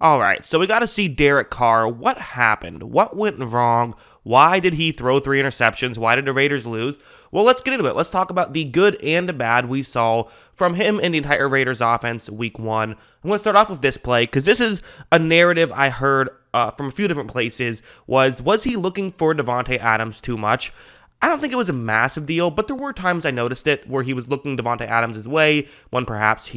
Alright, so we got to see Derek Carr. What happened? What went wrong? Why did he throw 3 interceptions? Why did the Raiders lose? Well, let's get into it. Let's talk about the good and the bad we saw from him and the entire Raiders offense week 1. I'm going to start off with this play because this is a narrative I heard from a few different places. Was he looking for Davante Adams too much? I don't think it was a massive deal, but there were times I noticed it where he was looking Davante Adams' way when perhaps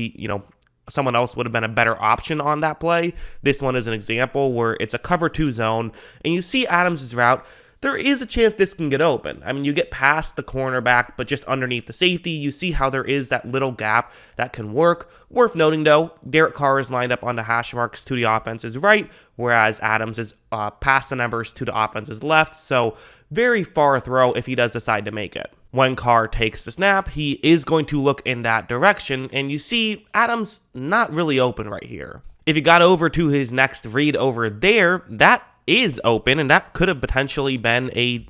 someone else would have been a better option on that play. This one is an example where it's a cover 2 zone, and you see Adams' route. There is a chance this can get open. I mean, you get past the cornerback, but just underneath the safety, you see how there is that little gap that can work. Worth noting, though, Derek Carr is lined up on the hash marks to the offense's right, whereas Adams is past the numbers to the offense's left, so very far throw if he does decide to make it. When Carr takes the snap, he is going to look in that direction, and you see Adams not really open right here. If he got over to his next read over there, that is open, and that could have potentially been a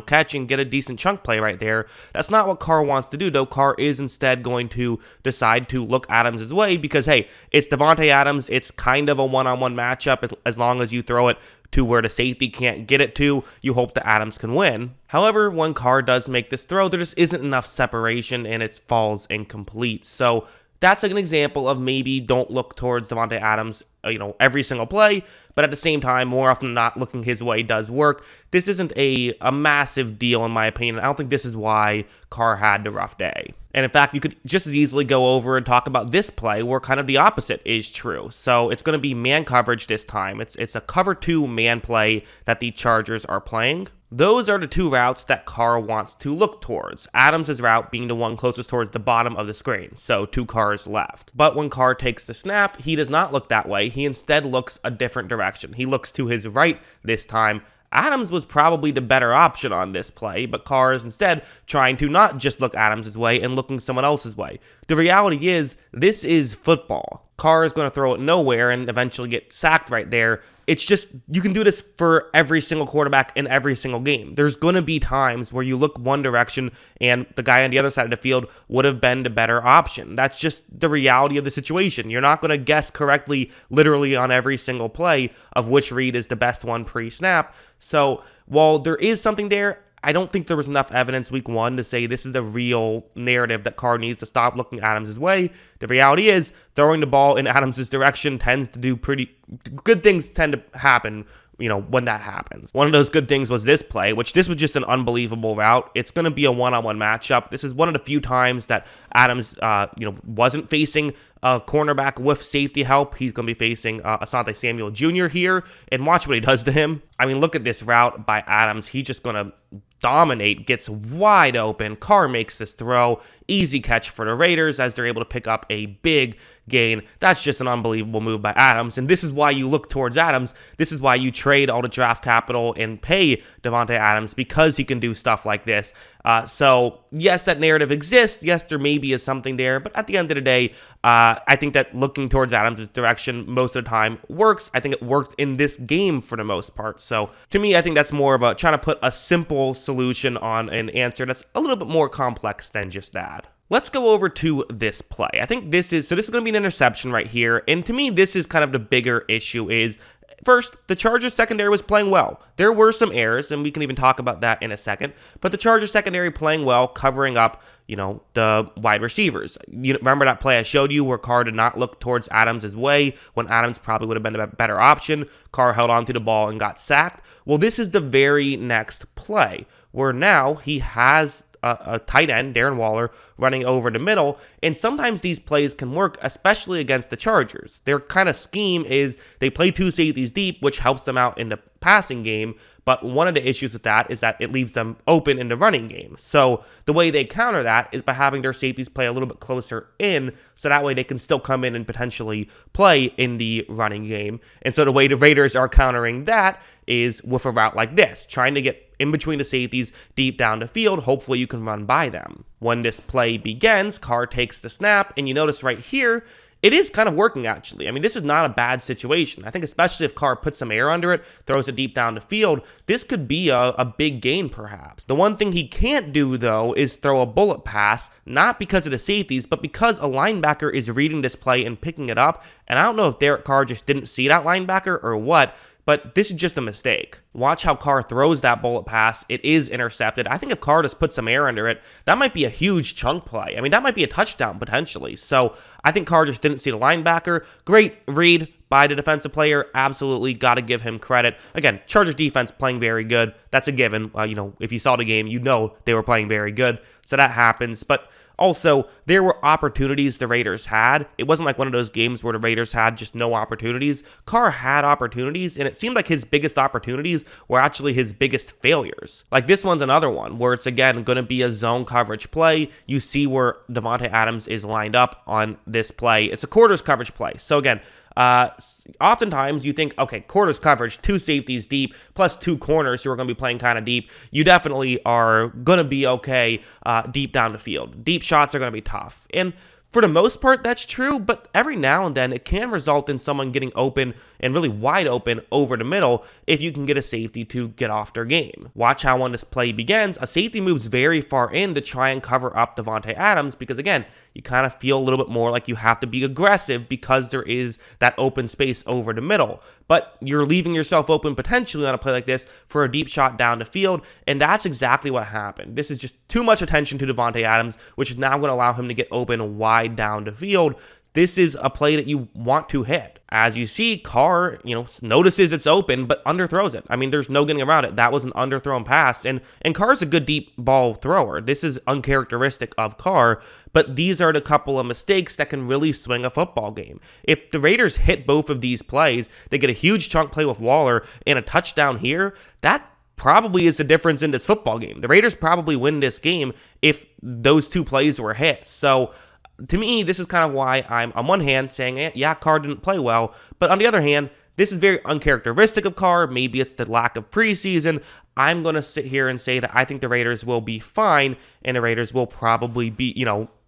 catch and get a decent chunk play right there. That's not what Carr wants to do, though. Carr is instead going to decide to look Adams' way because, hey, it's Davante Adams. It's kind of a one-on-one matchup. As long as you throw it to where the safety can't get it to, you hope that Adams can win. However, when Carr does make this throw, there just isn't enough separation and it falls incomplete. So that's like an example of maybe don't look towards Davante Adams every single play, but at the same time, more often than not, looking his way does work. This isn't a massive deal in my opinion. I don't think this is why Carr had the rough day. And in fact, you could just as easily go over and talk about this play where kind of the opposite is true. So it's going to be man coverage this time. It's a cover 2 man play that the Chargers are playing. Those are the 2 routes that Carr wants to look towards. Adams' route being the one closest towards the bottom of the screen, so 2 Carrs left. But when Carr takes the snap, he does not look that way. He instead looks a different direction. He looks to his right this time. Adams was probably the better option on this play, but Carr is instead trying to not just look Adams' way and looking someone else's way. The reality is, this is football. Carr is going to throw it nowhere and eventually get sacked right there. It's just, you can do this for every single quarterback in every single game. There's going to be times where you look one direction and the guy on the other side of the field would have been the better option. That's just the reality of the situation. You're not going to guess correctly literally on every single play of which read is the best one pre-snap. So while there is something there, I don't think there was enough evidence week 1 to say this is the real narrative that Carr needs to stop looking Adams' way. The reality is throwing the ball in Adams' direction tends to do pretty good things tend to happen, when that happens. One of those good things was this play, which this was just an unbelievable route. It's going to be a one-on-one matchup. This is one of the few times that Adams, wasn't facing a cornerback with safety help. He's going to be facing Asante Samuel Jr. here, and watch what he does to him. I mean, look at this route by Adams. He's just going to dominate, gets wide open. Carr makes this throw. Easy catch for the Raiders as they're able to pick up a big gain. That's just an unbelievable move by Adams, and this is why you look towards Adams. This is why you trade all the draft capital and pay Davante Adams, because he can do stuff like this. So yes, that narrative exists. Yes, there maybe is something there, but at the end of the day, I think that looking towards Adams' direction most of the time works. I think it worked in this game for the most part. So to me, I think that's more of a trying to put a simple solution on an answer that's a little bit more complex than just that. Let's go over to this play. I think this is going to be an interception right here. And to me, this is kind of the bigger issue is, first, the Chargers secondary was playing well. There were some errors, and we can even talk about that in a second. But the Chargers secondary playing well, covering up, the wide receivers. You remember that play I showed you where Carr did not look towards Adams' way when Adams probably would have been a better option. Carr held onto the ball and got sacked. Well, this is the very next play where now he has a tight end, Darren Waller, running over the middle, and sometimes these plays can work, especially against the Chargers. Their kind of scheme is they play 2 safeties deep, which helps them out in the passing game, but one of the issues with that is that it leaves them open in the running game. So the way they counter that is by having their safeties play a little bit closer in, so that way they can still come in and potentially play in the running game. And so the way the Raiders are countering that is with a route like this, trying to get in between the safeties deep down the field. Hopefully you can run by them. When this play begins, Carr takes the snap, and you notice right here, it is kind of working, actually. I mean, this is not a bad situation. I think especially if Carr puts some air under it, throws it deep down the field, this could be a big gain, perhaps. The one thing he can't do, though, is throw a bullet pass, not because of the safeties, but because a linebacker is reading this play and picking it up. And I don't know if Derek Carr just didn't see that linebacker or what, but this is just a mistake. Watch how Carr throws that bullet pass. It is intercepted. I think if Carr just puts some air under it, that might be a huge chunk play. I mean, that might be a touchdown potentially. So I think Carr just didn't see the linebacker. Great read by the defensive player. Absolutely got to give him credit. Again, Chargers defense playing very good. That's a given. If you saw the game, you know they were playing very good. So that happens. But also, there were opportunities the Raiders had. It wasn't like one of those games where the Raiders had just no opportunities. Carr had opportunities, and it seemed like his biggest opportunities were actually his biggest failures. Like this one's another one where it's, again, going to be a zone coverage play. You see where Davante Adams is lined up on this play. It's a quarters coverage play. So again, oftentimes you think, okay, quarters coverage, 2 safeties deep, plus 2 corners who are going to be playing kind of deep. You definitely are going to be okay deep down the field. Deep shots are going to be tough. And for the most part, that's true, but every now and then it can result in someone getting open and really wide open over the middle if you can get a safety to get off their game. Watch how when this play begins, a safety moves very far in to try and cover up Davante Adams because, again, you kind of feel a little bit more like you have to be aggressive because there is that open space over the middle. But you're leaving yourself open potentially on a play like this for a deep shot down the field, and that's exactly what happened. This is just too much attention to Davante Adams, which is now going to allow him to get open wide down the field. This is a play that you want to hit. As you see, Carr, notices it's open, but underthrows it. I mean, there's no getting around it. That was an underthrown pass, and Carr's a good deep ball thrower. This is uncharacteristic of Carr, but these are the couple of mistakes that can really swing a football game. If the Raiders hit both of these plays, they get a huge chunk play with Waller and a touchdown here, that probably is the difference in this football game. The Raiders probably win this game if those 2 plays were hit. So to me, this is kind of why I'm on one hand saying, yeah, Carr didn't play well, but on the other hand, this is very uncharacteristic of Carr. Maybe it's the lack of preseason. I'm going to sit here and say that I think the Raiders will be fine, and the Raiders will probably be,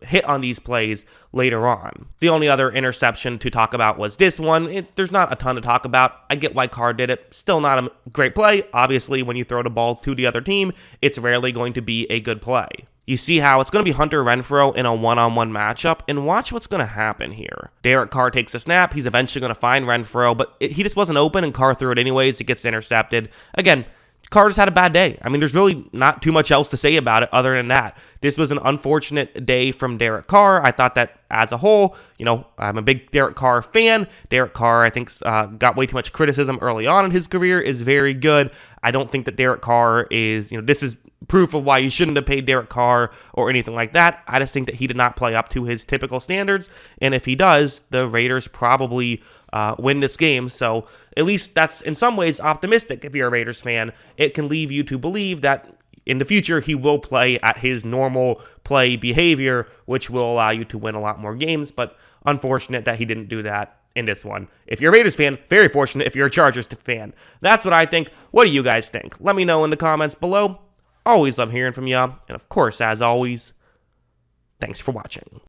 hit on these plays later on. The only other interception to talk about was this one. There's not a ton to talk about. I get why Carr did it. Still not a great play. Obviously, when you throw the ball to the other team, it's rarely going to be a good play. You see how it's going to be Hunter Renfrow in a one-on-one matchup, and watch what's going to happen here. Derek Carr takes a snap. He's eventually going to find Renfrow, but he just wasn't open, and Carr threw it anyways. It gets intercepted. Again, Carr just had a bad day. I mean, there's really not too much else to say about it other than that. This was an unfortunate day from Derek Carr. I thought that as a whole, I'm a big Derek Carr fan. Derek Carr, I think, got way too much criticism early on in his career, is very good. I don't think that Derek Carr is, this is proof of why you shouldn't have paid Derek Carr or anything like that. I just think that he did not play up to his typical standards, and if he does, the Raiders probably win this game. So at least that's in some ways optimistic. If you're a Raiders fan, it can leave you to believe that in the future he will play at his normal play behavior, which will allow you to win a lot more games, but unfortunate that he didn't do that in this one. If you're a Raiders fan, very fortunate if you're a Chargers fan. That's what I think. What do you guys think? Let me know in the comments below. Always love hearing from you. And of course, as always, thanks for watching.